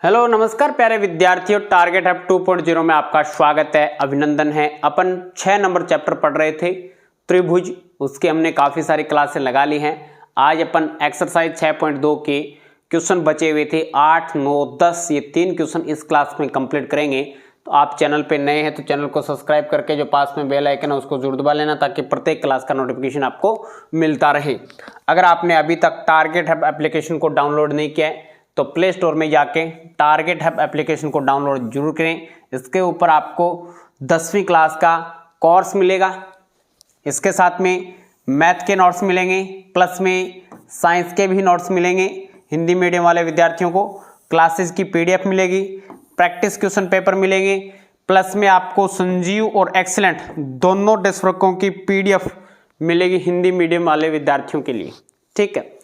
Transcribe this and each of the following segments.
Hello नमस्कार प्यारे विद्यार्थियों, टारगेट हब 2.0 में आपका स्वागत है, अभिनंदन है। अपन 6 नंबर चैप्टर पढ़ रहे थे त्रिभुज, उसके हमने काफ़ी सारी क्लासें लगा ली हैं। आज अपन एक्सरसाइज 6.2 के क्वेश्चन बचे हुए थे 8, 9, 10, ये 3 क्वेश्चन इस क्लास में कंप्लीट करेंगे। तो आप चैनल पे नए हैं तो चैनल को सब्सक्राइब करके जो पास में बेल आइकन है उसको जरूर दबा लेना, ताकि प्रत्येक क्लास का नोटिफिकेशन आपको मिलता रहे। अगर आपने अभी तक टारगेट हब एप्लीकेशन को डाउनलोड नहीं किया है तो प्ले स्टोर में जाके टारगेट हब एप्लीकेशन को डाउनलोड जरूर करें। इसके ऊपर आपको 10वीं क्लास का कोर्स मिलेगा, इसके साथ में मैथ के नोट्स मिलेंगे, प्लस में साइंस के भी नोट्स मिलेंगे। हिंदी मीडियम वाले विद्यार्थियों को क्लासेस की पीडीएफ मिलेगी, प्रैक्टिस क्वेश्चन पेपर मिलेंगे, प्लस में आपको संजीव और एक्सीलेंट दोनों टेस्ट वर्कों की पीडीएफ मिलेगी हिंदी मीडियम वाले विद्यार्थियों के लिए, ठीक है।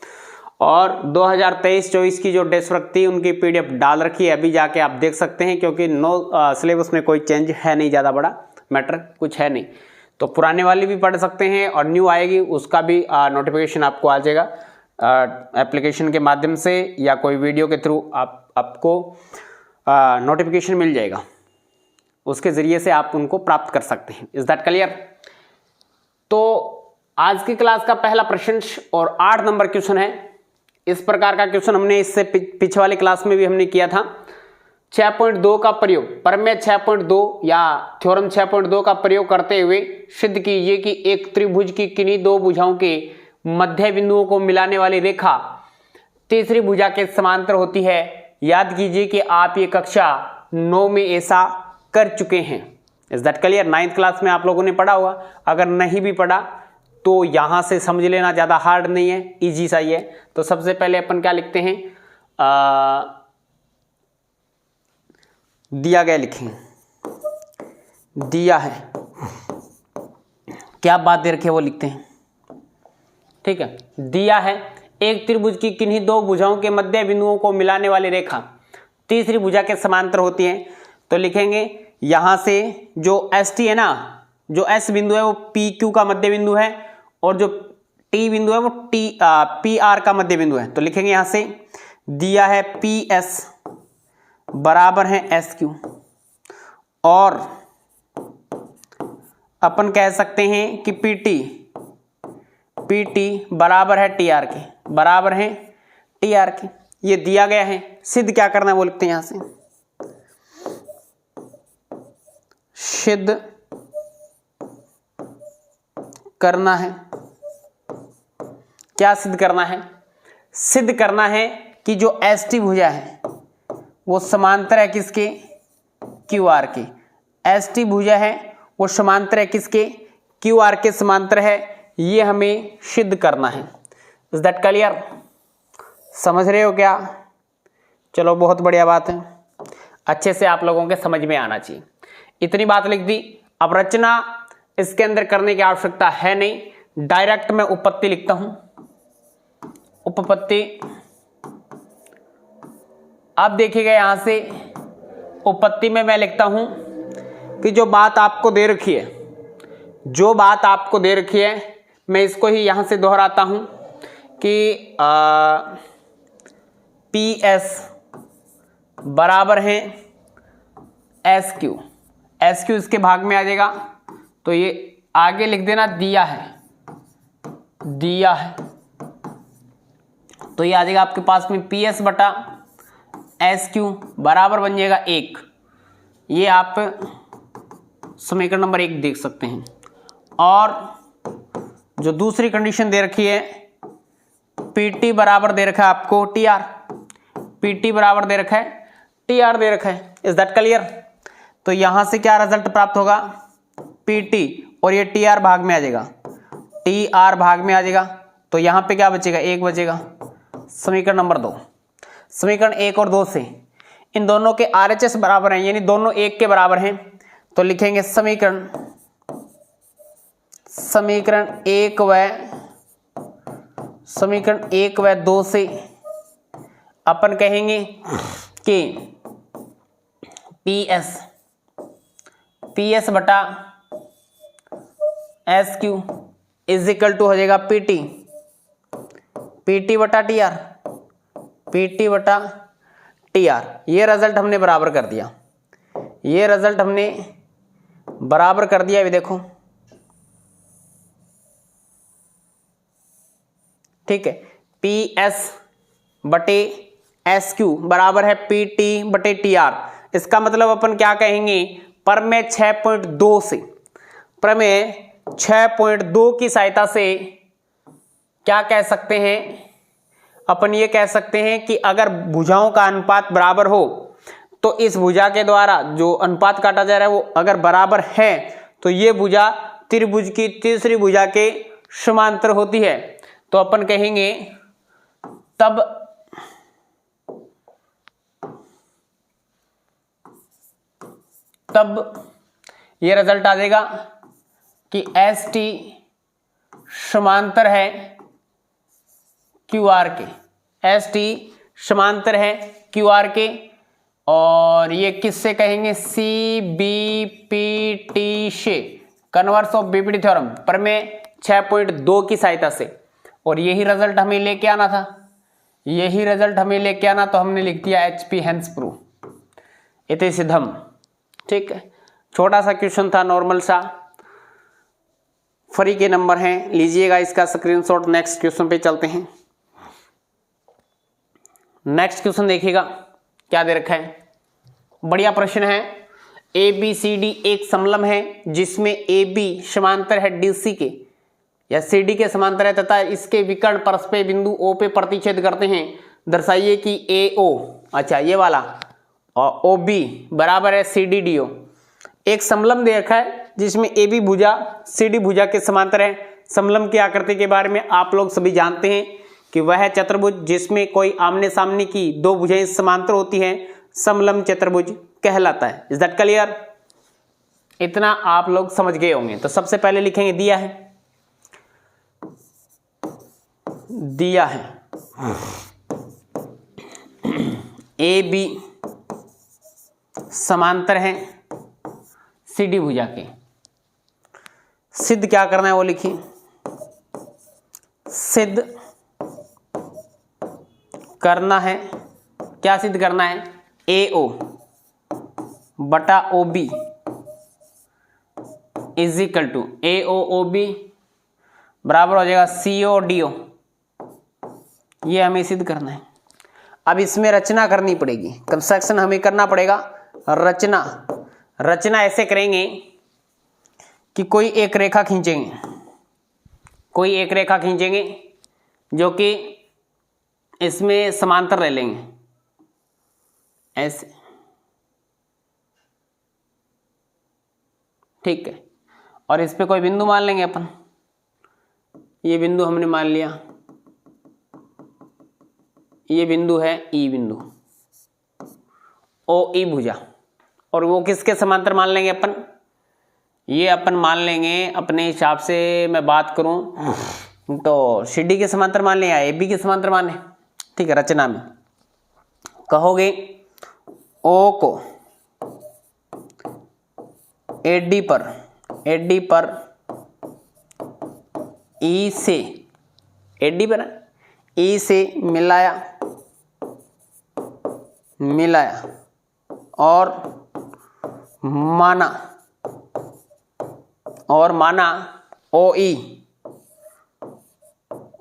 और 2023-24 की जो टेस्ट वर्क थी उनकी पीडीएफ डाल रखी है, अभी जाके आप देख सकते हैं, क्योंकि सिलेबस में कोई चेंज है नहीं, ज़्यादा बड़ा मैटर कुछ है नहीं। तो पुराने वाली भी पढ़ सकते हैं और न्यू आएगी उसका भी नोटिफिकेशन आपको आ जाएगा एप्लीकेशन के माध्यम से, या कोई वीडियो के थ्रू आपको नोटिफिकेशन मिल जाएगा, उसके ज़रिए से आप उनको प्राप्त कर सकते हैं। Is that clear? तो आज की क्लास का पहला प्रश्न और 8 नंबर क्वेश्चन है। इस प्रकार का क्वेश्चन हमने इससे पिछले वाली क्लास में भी हमने किया था। 6.2 का प्रयोग, प्रमेय 6.2 या थ्योरम 6.2 का प्रयोग करते हुए सिद्ध कीजिए कि एक त्रिभुज की किन्हीं दो भुजाओं के मध्य बिंदुओं को मिलाने वाली रेखा तीसरी भुजा के समांतर होती है। याद कीजिए कि आप ये कक्षा 9 में ऐसा कर चुके हैं। Is that clear? 9th class में आप लोगों ने पढ़ा होगा, अगर नहीं भी पढ़ा तो यहां से समझ लेना, ज़्यादा हार्ड नहीं है, इजी सा ही है। तो सबसे पहले अपन क्या लिखते हैं, दिया गया लिखें, दिया है, क्या बात दे रखी है वो लिखते हैं, ठीक है। दिया है एक त्रिभुज की किन्हीं दो भुजाओं के मध्य बिंदुओं को मिलाने वाली रेखा तीसरी भुजा के समांतर होती है। तो लिखेंगे यहां से जो एस टी है ना, जो एस बिंदु है वो पी क्यू का मध्य बिंदु है, और जो टी बिंदु है वो पी आर का मध्य बिंदु है। तो लिखेंगे यहां से दिया है पी एस बराबर है एस क्यू, और अपन कह सकते हैं कि पी टी बराबर है टी आर के, बराबर है टी आर के। ये दिया गया है। सिद्ध क्या करना है वो लिखते हैं यहां से, सिद्ध करना है। क्या सिद्ध करना है? सिद्ध करना है कि जो एस टी भुजा है वो समांतर है किसके? क्यू आर के। एस टी भुजा है वो समांतर है किसके? क्यू आर के समांतर है। ये हमें सिद्ध करना है। Is that clear? समझ रहे हो क्या? चलो बहुत बढ़िया बात है, अच्छे से आप लोगों के समझ में आना चाहिए। इतनी बात लिख दी। अब रचना इसके अंदर करने की आवश्यकता है नहीं, डायरेक्ट मैं उपपत्ति लिखता हूं। उपपत्ति, अब देखिएगा यहां से उपपत्ति में मैं लिखता हूं कि जो बात आपको दे रखी है, जो बात आपको दे रखी है, मैं इसको ही यहां से दोहराता हूं कि पी एस बराबर है एस क्यू। एस क्यू इसके भाग में आ जाएगा, तो ये आगे लिख देना दिया है, दिया है। तो ये आ जाएगा आपके पास में पी एस बटा एस क्यू बराबर बन जाएगा 1। ये आप समीकरण नंबर 1 देख सकते हैं। और जो दूसरी कंडीशन दे रखी है, पी टी बराबर दे रखा है आपको टी आर, पी टी बराबर दे रखा है टी आर दे रखा है। Is that clear? तो यहां से क्या रिजल्ट प्राप्त होगा, पी टी और ये टी आर भाग में आ जाएगा, टी आर भाग में आ जाएगा। तो यहां पे क्या बचेगा? 1 बचेगा। समीकरण नंबर 2, समीकरण 1 और 2 से इन दोनों के RHS बराबर हैं, यानी दोनों 1 के बराबर हैं। तो लिखेंगे समीकरण 1 व 2 से अपन कहेंगे कि पी एस बटा S Q is equal to हो जाएगा पी टी बटा टी आर, पी टी बटा टी आर। ये रिजल्ट हमने बराबर कर दिया, ये रिजल्ट हमने बराबर कर दिया। अभी देखो, ठीक है, पी एस बटे एस क्यू बराबर है पी टी बटे टी आर। इसका मतलब अपन क्या कहेंगे, प्रमेय 6.2 से, प्रमेय 6.2 की सहायता से क्या कह सकते हैं अपन, ये कह सकते हैं कि अगर भुजाओं का अनुपात बराबर हो तो इस भुजा के द्वारा जो अनुपात काटा जा रहा है वो अगर बराबर है तो ये भुजा त्रिभुज की तीसरी भुजा के समांतर होती है। तो अपन कहेंगे तब ये रिजल्ट आ जाएगा कि एस टी समांतर है क्यू आर के, एस टी समांतर है क्यू आर के। और ये किससे कहेंगे, सी बी पी टी से, कन्वर्स ऑफ बीपीटी थ्योरम, प्रमेय 6.2 की सहायता से। और यही रिजल्ट हमें लेके आना था, यही रिजल्ट हमें लेके आना, तो हमने लिख दिया एच पी हेंस प्रूव इति सिद्धम। ठीक है, छोटा सा क्वेश्चन था, नॉर्मल सा, फ्री के नंबर हैं, लीजिएगा इसका स्क्रीनशॉट। नेक्स्ट क्वेश्चन पे चलते हैं। नेक्स्ट क्वेश्चन देखिएगा क्या दे रखा है, बढ़िया प्रश्न है। ए बी सी डी एक समलंब है जिसमें ए बी समांतर है डी सी के या सी डी के समांतर है तथा इसके विकर्ण परस्पर बिंदु ओ पे प्रतिच्छेद करते हैं। दर्शाइए कि ए ओ, अच्छा ये वाला, और ओ बी बराबर है सी डी डी ओ। एक समलंब दे रखा है जिसमें ए बी भुजा सी डी भुजा के समांतर है। समलंब की आकृति के बारे में आप लोग सभी जानते हैं कि वह चतुर्भुज जिसमें कोई आमने सामने की दो भुजाएं समांतर होती हैं समलंब चतुर्भुज कहलाता है। Is that clear? इतना आप लोग समझ गए होंगे। तो सबसे पहले लिखेंगे दिया है, दिया है ए बी समांतर है सी डी भुजा के। सिद्ध क्या करना है वो लिखिए, सिद्ध करना है, क्या सिद्ध करना है, ए ओ बटा O B is equal to A O B बराबर हो जाएगा सी ओ डी ओ। ये हमें सिद्ध करना है। अब इसमें रचना करनी पड़ेगी, कंस्ट्रक्शन हमें करना पड़ेगा। रचना ऐसे करेंगे कि कोई एक रेखा खींचेंगे, कोई एक रेखा खींचेंगे जो कि इसमें समांतर ले लेंगे ऐसे, ठीक है। और इस पे कोई बिंदु मान लेंगे अपन, ये बिंदु हमने मान लिया, ये बिंदु है ई बिंदु, ओ ई भुजा। और वो किसके समांतर मान लेंगे अपन, ये अपन मान लेंगे अपने हिसाब से, मैं बात करूं तो सी डी के समांतर मान लें या ए बी के समांतर मान लें, ठीक है। रचना में कहोगे ओ को ए डी पर ई से, ए डी पर ई से मिलाया और माना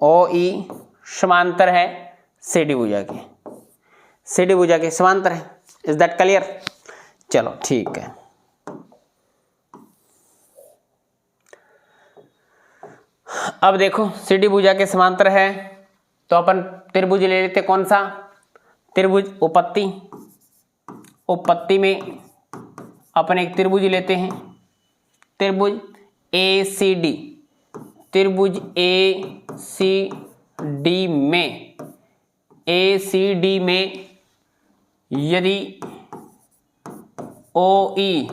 ओ ई समांतर है सी डी भुजा के, सी डी भुजा के समांतर है। Is that clear? चलो ठीक है। अब देखो सी डी भुजा के समांतर है तो अपन त्रिभुज ले लेते, कौन सा त्रिभुज, उपपत्ति में अपन एक त्रिभुज लेते हैं, त्रिभुज ए सी डी, त्रिभुज ए सी डी में यदि ओ ई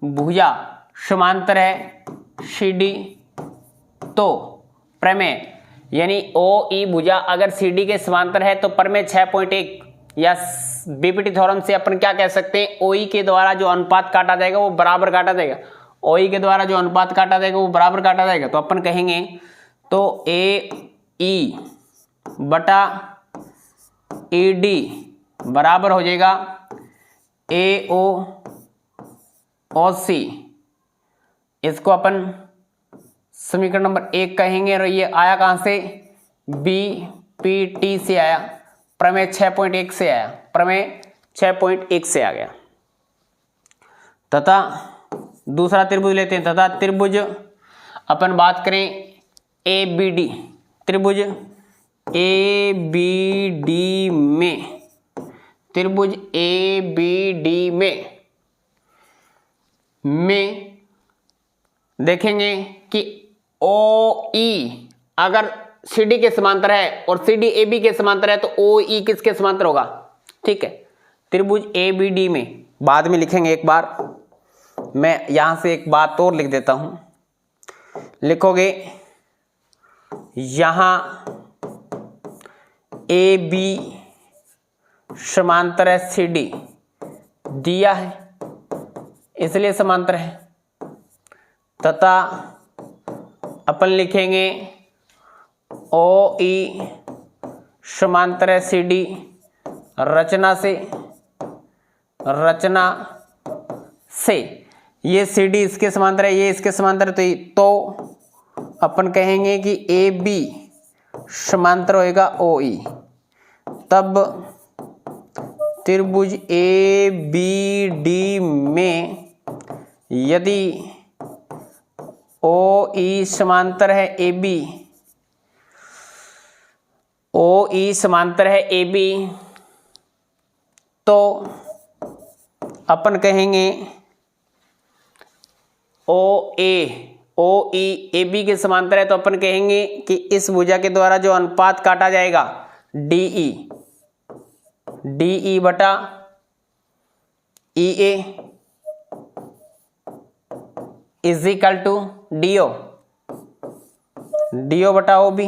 भुजा समांतर है सी डी तो प्रमेय, यानी ओ ई भुजा अगर सी डी के समांतर है तो प्रमेय 6.1 या बीपीटी थ्योरम से अपन क्या कह सकते हैं, ओ ई के द्वारा जो अनुपात काटा जाएगा वो बराबर काटा जाएगा, ओ ई के द्वारा जो अनुपात काटा जाएगा वो बराबर काटा जाएगा। तो अपन कहेंगे तो ए ई बटा ई डी बराबर हो जाएगा AO OC। इसको अपन समीकरण नंबर 1 कहेंगे और ये आया कहां से, BPT से आया, प्रमेय 6.1 से आया, प्रमेय 6.1 से आ गया। तथा दूसरा त्रिभुज लेते हैं, तथा त्रिभुज अपन बात करें ABD, त्रिभुज ABD में, त्रिभुज ABD में देखेंगे कि OE अगर CD के समांतर है और CD AB के समांतर है तो OE किसके समांतर होगा, ठीक है। त्रिभुज ABD में बाद में लिखेंगे, एक बार मैं यहां से एक बात और लिख देता हूं, लिखोगे यहां AB समांतर है CD, दिया है इसलिए समांतर है, तथा अपन लिखेंगे OE समांतर है CD, रचना से ये CD इसके समांतर है, ये इसके समांतर है, तो अपन कहेंगे कि AB समांतर होएगा OE। तब त्रिभुज ABD में यदि OE समांतर है AB, OE समांतर है AB, तो अपन कहेंगे OE AB के समांतर है, तो अपन कहेंगे कि इस भुजा के द्वारा जो अनुपात काटा जाएगा DE बटा EA is equal to DO बटा OB।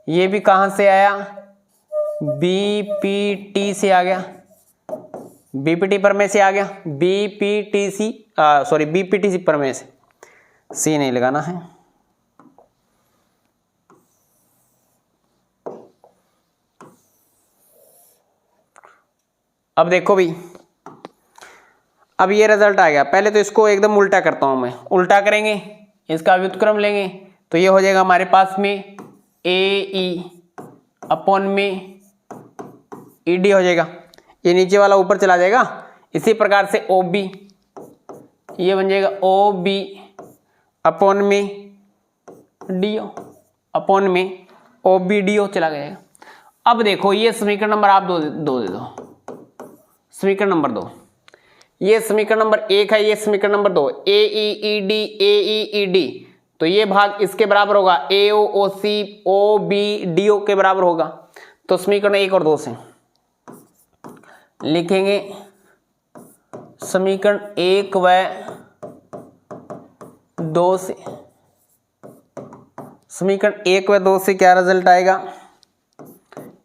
ये भी कहां से आया, BPT से आ गया, BPT प्रमेय से आ गया, BPTC प्रमेय से, C नहीं लगाना है। अब देखो भी, अब ये रिजल्ट आ गया। पहले तो इसको एकदम उल्टा करता हूं मैं, उल्टा करेंगे, इसका व्युत्क्रम लेंगे तो ये हो जाएगा हमारे पास में AE अपॉन में ED हो जाएगा, ये नीचे वाला ऊपर चला जाएगा। इसी प्रकार से OB, ये बन जाएगा OB अपॉन में DO, अपॉन में OBDO चला गया। अब देखो ये समीकरण नंबर आप दो दे दो, समीकरण नंबर 2, ये समीकरण नंबर 1 है, ये समीकरण नंबर 2, AEED, तो ये भाग इसके बराबर होगा, AO OC OBDO के बराबर होगा। तो समीकरण 1 और 2 से लिखेंगे, समीकरण 1 व 2 से, समीकरण 1 व 2 से क्या रिजल्ट आएगा,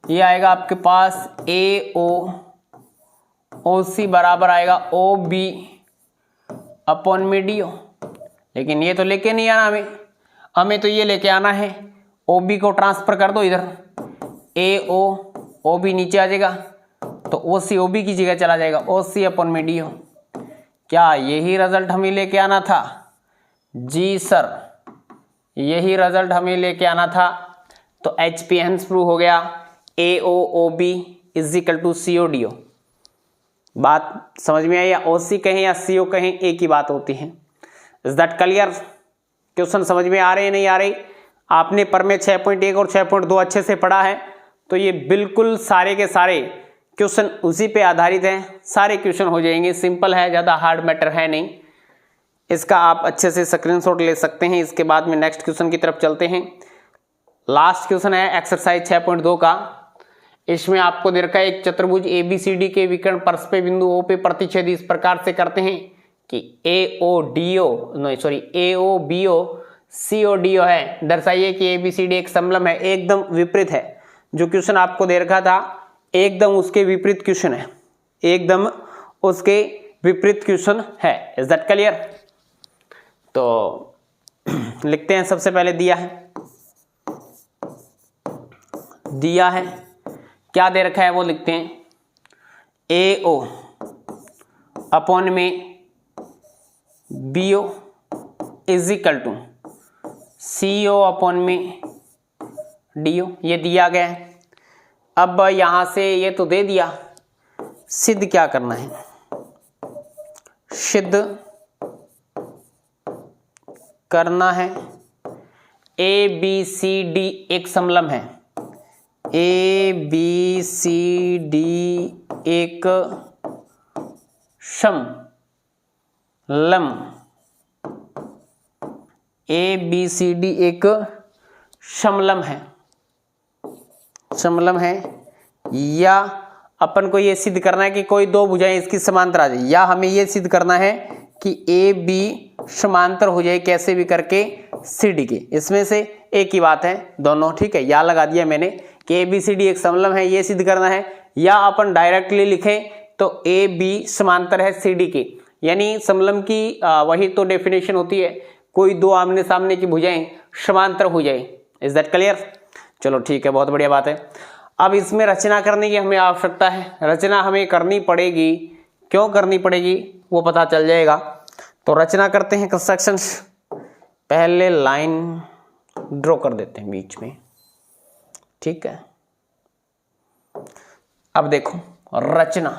ये आएगा आपके पास AO OC बराबर आएगा OB अपॉन में DO। लेकिन ये तो लेके नहीं आना हमें तो ये लेके आना है, OB को ट्रांसफर कर दो इधर, AO OB नीचे आ जाएगा, तो OC OB की जगह चला जाएगा, OC अपॉन में DO। क्या यही रिजल्ट हमें लेके आना था? जी सर, यही रिजल्ट हमें लेके आना था। तो HP हेंस प्रूव हो गया, AO OB is equal to CO DO। बात समझ में आई? या OC कहें या CO कहें, एक ही बात होती है। Is that clear? क्वेश्चन समझ में आ रहे हैं नहीं आ रहे? आपने प्रमेय 6.1 और 6.2 अच्छे से पढ़ा है, तो ये बिल्कुल सारे के सारे क्वेश्चन उसी पे आधारित हैं, सारे क्वेश्चन हो जाएंगे। सिंपल है, ज़्यादा हार्ड मैटर है नहीं। इसका आप अच्छे से स्क्रीनशॉट ले सकते हैं। इसके बाद में नेक्स्ट क्वेश्चन की तरफ चलते हैं। लास्ट क्वेश्चन है एक्सरसाइज 6.2 का। इसमें आपको दे रखा है एक चतुर्भुज ABCD के विकर्ण परस्पर बिंदु O पे प्रतिच्छेद इस प्रकार से करते हैं कि AOBO CODO है। दर्शाइए कि ABCD एक समलंब है। एकदम विपरीत है, जो क्वेश्चन आपको दे रखा था एकदम उसके विपरीत क्वेश्चन है, एकदम उसके विपरीत क्वेश्चन है। Is that clear? तो लिखते हैं। सबसे पहले दिया है क्या दे रखा है वो लिखते हैं। AO अपॉन में BO is equal to CO upon में DO। ये दिया गया है। अब यहां से ये तो दे दिया, सिद्ध क्या करना है? सिद्ध करना है ABCD एक समलंब है, ABCD एक समलंब, ABCD एक समलंब है, समलंब है। या अपन को ये सिद्ध करना है कि कोई दो भुजाएं इसकी समांतर आ जाए, या हमें ये सिद्ध करना है कि AB समांतर हो जाए कैसे भी करके CD के। इसमें से एक ही बात है दोनों, ठीक है। या लगा दिया मैंने कि ABCD एक समलंब है, ये सिद्ध करना है। या अपन डायरेक्टली लिखें तो AB समांतर है CD के, यानी समलंब की वही तो डेफिनेशन होती है, कोई दो आमने सामने की भुजाएं समांतर हो जाए। Is that clear? चलो ठीक है, बहुत बढ़िया बात है। अब इसमें रचना करने की हमें आवश्यकता है। रचना हमें करनी पड़ेगी, क्यों करनी पड़ेगी वो पता चल जाएगा। तो रचना करते हैं कंस्ट्रक्शंस। पहले लाइन ड्रॉ कर देते हैं बीच में, ठीक है। अब देखो रचना,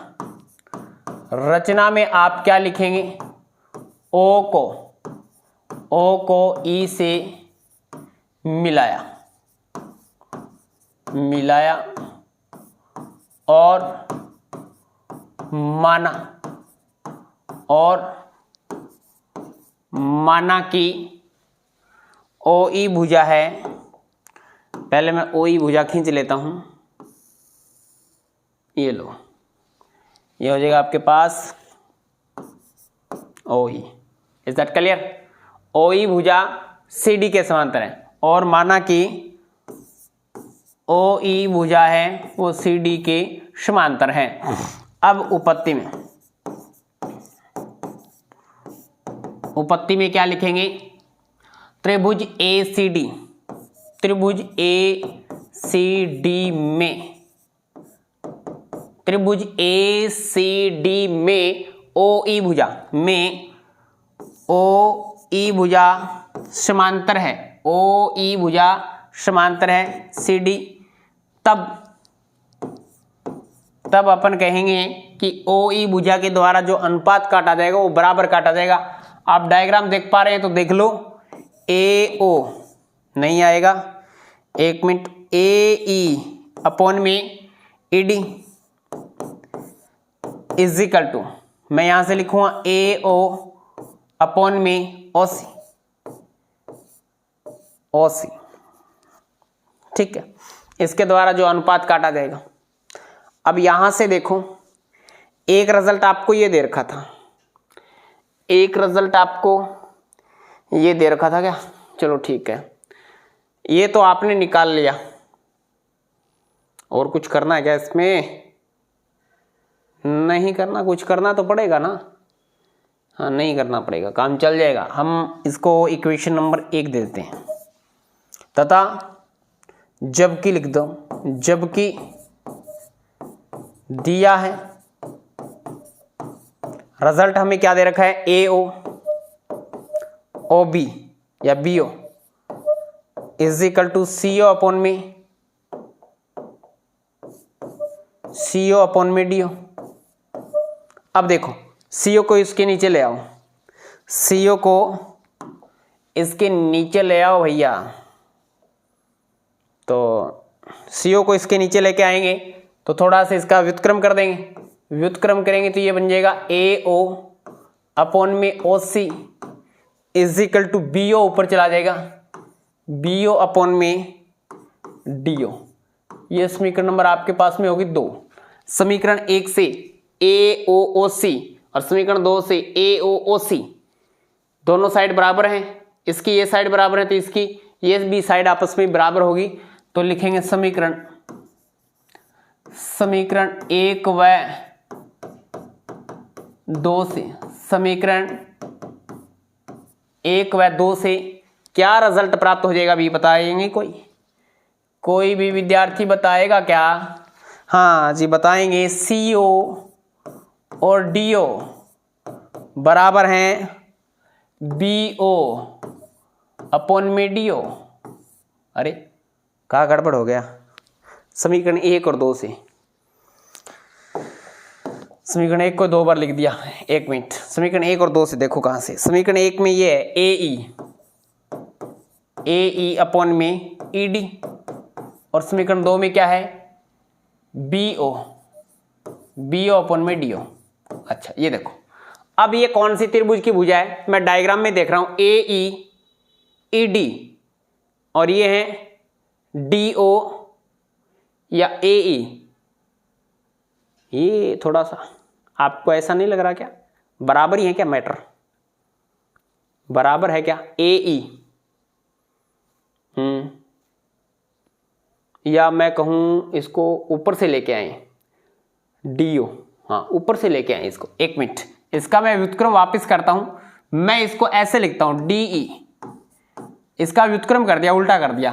रचना में आप क्या लिखेंगे? ओ को ई से मिलाया और माना कि ओ ई भुजा है। पहले मैं ओ ई भुजा खींच लेता हूं, ये लो, ये हो जाएगा आपके पास O E. Is that clear? O E भुजा CD के समांतर है, और माना कि ओ ई भुजा है वो CD के समांतर है। अब उपपत्ति में क्या लिखेंगे? त्रिभुज ACD, त्रिभुज ACD में ओ ई भुजा समांतर है, ओ ई भुजा समांतर है CD। तब अपन कहेंगे कि ओ ई भुजा के द्वारा जो अनुपात काटा जाएगा वो बराबर काटा जाएगा। आप डायग्राम देख पा रहे हैं तो देख लो, AO नहीं आएगा, एक मिनट, AE अपॉन में ED इज इक्वल टू, मैं यहां से लिखूंगा AO अपॉन में OC, ठीक है। इसके द्वारा जो अनुपात काटा जाएगा। अब यहां से देखो, एक रिजल्ट आपको ये दे रखा था, एक रिजल्ट आपको ये दे रखा था क्या? चलो ठीक है, ये तो आपने निकाल लिया। और कुछ करना है क्या इसमें? नहीं करना, कुछ करना तो पड़ेगा ना। हाँ, नहीं करना पड़ेगा, काम चल जाएगा। हम इसको इक्वेशन नंबर 1 दे देते हैं, तथा जबकि लिख दो, जबकि दिया है रिजल्ट हमें क्या दे रखा है? AO OB या BO is equal to CO upon में DO। अब देखो, CO को इसके नीचे ले आओ, CO को इसके नीचे ले आओ भैया। तो CO को इसके नीचे लेके आएंगे तो थोड़ा सा इसका व्युत्क्रम कर देंगे, व्युत्क्रम करेंगे तो ये बन जाएगा AO अपॉन में OC is equal to BO, ऊपर चला जाएगा BO अपॉन में DO। ये समीकरण नंबर आपके पास में होगी 2। समीकरण 1 से AOOC और समीकरण 2 से AOOC दोनों साइड बराबर हैं। इसकी ये साइड बराबर है तो इसकी ये भी साइड आपस में बराबर होगी। तो लिखेंगे समीकरण 1 व 2 से, समीकरण 1 व 2 से क्या रिजल्ट प्राप्त हो जाएगा अभी बताएंगे? कोई भी विद्यार्थी बताएगा क्या? हाँ जी बताएंगे, CO और DO बराबर हैं BO अपॉन में DO। अरे कहाँ गड़बड़ हो गया? समीकरण 1 और 2 से, समीकरण 1 को 2 बार लिख दिया। 1 मिनट, समीकरण 1 और 2 से देखो कहाँ से। समीकरण 1 में ये है AE अपॉन में ED, और समीकरण 2 में क्या है? BO अपॉन में DO। अच्छा ये देखो, अब ये कौन सी त्रिभुज की भुजा है? मैं डायग्राम में देख रहा हूं AE ED, और ये है DO या AE। ये थोड़ा सा आपको ऐसा नहीं लग रहा क्या? बराबर ही है क्या? मैटर बराबर है क्या? AE या मैं कहूं इसको ऊपर से लेके आए DO, हाँ ऊपर से लेके आए इसको। 1 मिनट, इसका मैं व्युत्क्रम वापस करता हूं। मैं इसको ऐसे लिखता हूं DE, इसका व्युत्क्रम कर दिया, उल्टा कर दिया,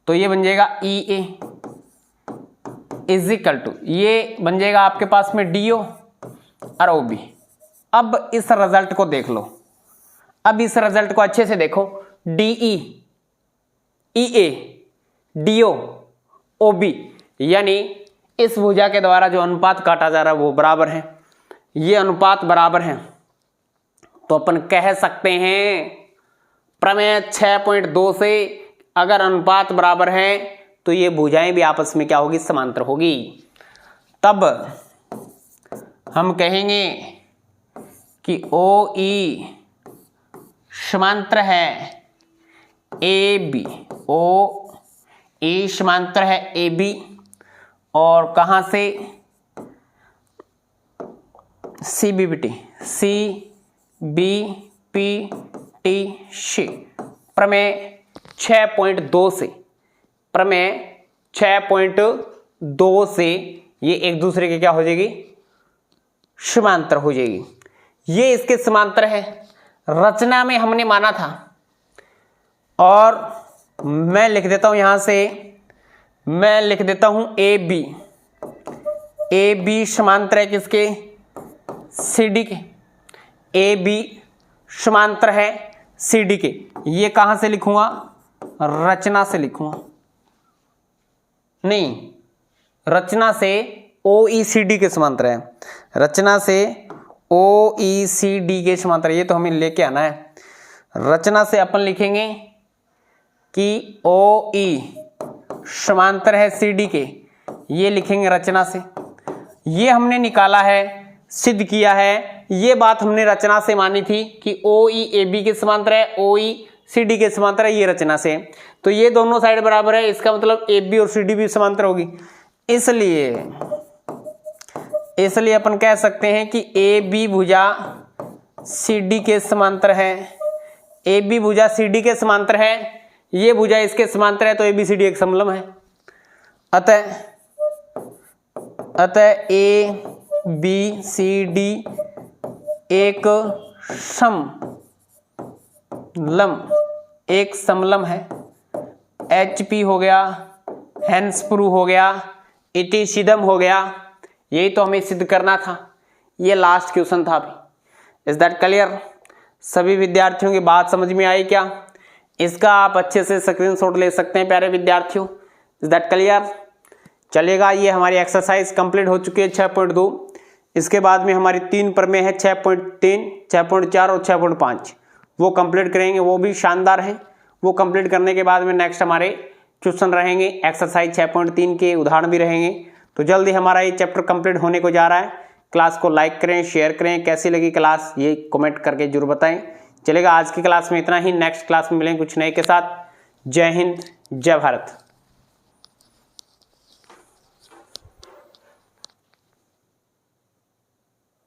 तो ये बन जाएगा EA इज इक्वल टू, ये बन जाएगा आपके पास में DO और OB। अब इस रिजल्ट को देख लो, अब इस रिजल्ट को अच्छे से देखो। DE EA DO OB, यानी इस भुजा के द्वारा जो अनुपात काटा जा रहा है वो बराबर है, ये अनुपात बराबर है। तो अपन कह सकते हैं प्रमेय 6.2 से, अगर अनुपात बराबर है तो ये भुजाएं भी आपस में क्या होगी? समांतर होगी। तब हम कहेंगे कि OE समांतर है AB, OE समांतर है AB, और कहां से? CBPT CBPTC प्रमेय 6.2 से, प्रमेय 6.2 से ये एक दूसरे के क्या हो जाएगी? समांतर हो जाएगी। ये इसके समांतर है, रचना में हमने माना था। और मैं लिख देता हूं यहां से, मैं लिख देता हूं AB समांतर है किसके? CD के। AB समांतर है CD के। ये कहां से लिखूंगा? रचना से लिखूंगा, नहीं, रचना से OECD के समांतर है, रचना से OECD के समांतर। ये तो हमें लेके आना है। रचना से अपन लिखेंगे कि OE समांतर है CD के, ये लिखेंगे रचना से। ये हमने निकाला है, सिद्ध किया है। ये बात हमने रचना से मानी थी कि OE AB के समांतर है, OE CD के समांतर है, ये रचना से। तो ये दोनों साइड बराबर है, इसका मतलब AB और CD भी समांतर होगी। इसलिए अपन कह सकते हैं कि AB भुजा CD के समांतर है, AB भुजा CD के समांतर है, ये भुजा इसके समांतर है, तो ABCD एक समलंब है। अतः ABCD एक समलंब है। HP हो गया, हेंस प्रूव हो गया, इति सिद्धम हो गया। यही तो हमें सिद्ध करना था। ये लास्ट क्वेश्चन था अभी। Is that clear? सभी विद्यार्थियों की बात समझ में आई क्या? इसका आप अच्छे से स्क्रीनशॉट ले सकते हैं प्यारे विद्यार्थियों। Is that clear? चलेगा, ये हमारी एक्सरसाइज कंप्लीट हो चुकी है 6.2। इसके बाद में हमारी 3 प्रमेय है 6.3, 6.4 और 6.5, वो कंप्लीट करेंगे, वो भी शानदार है। वो कंप्लीट करने के बाद में नेक्स्ट हमारे क्वेश्चन रहेंगे, एक्सरसाइज 6.3 के उदाहरण भी रहेंगे। तो जल्दी हमारा ये चैप्टर कंप्लीट होने को जा रहा है। क्लास को लाइक करें, शेयर करें, कैसी लगी क्लास ये कमेंट करके जरूर बताएं। चलेगा, आज की क्लास में इतना ही। नेक्स्ट क्लास में मिलेंगे कुछ नए के साथ। जय हिंद, जय भारत।